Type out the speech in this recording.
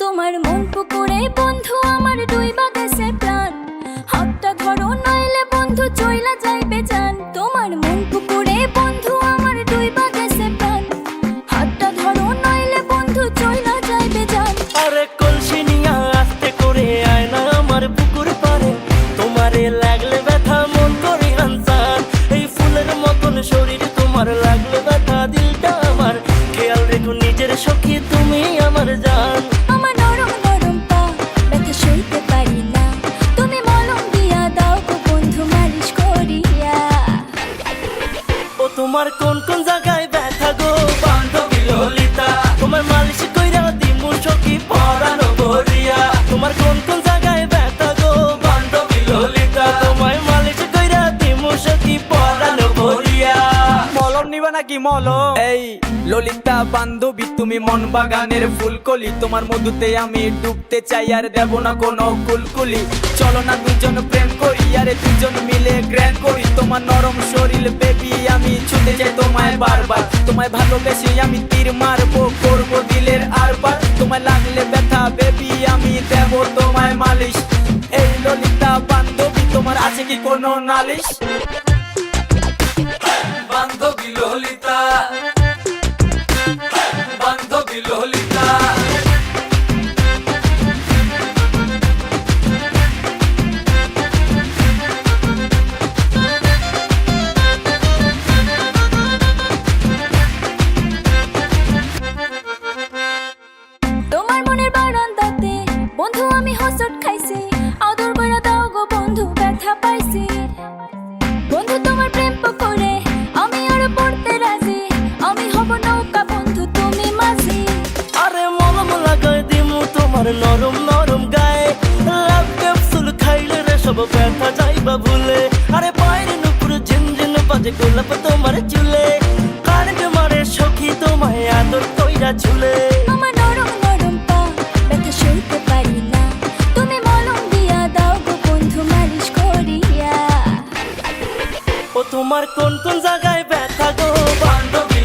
তোমার মন পুকুরে বন্ধু আমার ডুইবা গেছে প্রাণ, হাতটা ধরো নইলে বন্ধু চইলা যাইবে জান। তোমার মন পুকুরে বন্ধু আমার ডুইবা গেছে প্রাণ, হাতটা ধরো নইলে বন্ধু চইলা যাইবে জান। আরে কলসি নিয়া আস্তে করে আয় না আমার পুকুর পারে, তোমারে লাগলে ব্যথা মন করে আনসান। এই ফুলের মতন শরীর তোমার লাগলে ব্যথা দিলটা আমার, খেয়াল রেখো নিজের সখী তুমি আমার জান। আমার নরম নরম পা ব্যথা সইতে পারি না, তুমি মলম দিয়া দাও গো বন্ধু মালিশ করিয়া। ও তোমার কোন কোন জায়গায় ব্যথা গো বান্ধবী ললিতা, তোমার মালিশ কইরা দিমু সখী পরানো ভরিয়া। তোমার কোন কোন জায়গায় ব্যথা গো বান্ধবী ললিতা, তোমায় মালিশ কইরা দিমু সখী পরানো ভরিয়া। মলম নিবা নাকি মলম? এই ললিতা বান্ধবী তুমি মন বাগানের ফুলকলি, তোমার মধুতে আমি ডুবতে চাই আর দেব না কোনো কুলকুলি। চলো না দুজন প্রেম করি আরে দুজন মিলে গ্র্যান্ড করি, তোমার নরম শরীর বেবি আমি ছুঁতে চাই তোমায় বারবার। তোমায় ভালোবেসে আমি তীর মারবো করবো দিলের আরবার, তোমায় লাগলে ব্যথা বেবি আমি দেব তোমায় মালিশ। এই ললিতা বান্ধবী তোমার আছে কি কোনো নালিশ? বান্ধবী ললিতা, বান্ধবী ললিতা। তোমার মনের বারান্দাতে বন্ধু আমি হোঁচট খাইছি, আদর কইরা দাও গো বন্ধু ব্যথা পাইছি। বন্ধু তোমার প্রেম পুকুরে আমি আর পড়তে রাজি, আমি হব নৌকা বন্ধু তুমি মাঝি। আরে মলম লাগাই দিমু তোমার নরম নরম গায়ে, লাভ ক্যাপসুল খাইলে রে সব ব্যথা যাইবা ভুলে। আরে বাইরে নুপুর ঝিনঝিন বাজে গোলাপ তোমার চুলে, কারেন্ট মারে সখী তোমায় আদর কইরা ঝুলে। আমার নরম নরম পা ব্যথা সইতে পারি না, তুমি মলম দিয়া দাও গো বন্ধু মালিশ করিয়া। ও তোমার কোন কোন জায়গায় ব্যথা গো বান্ধবী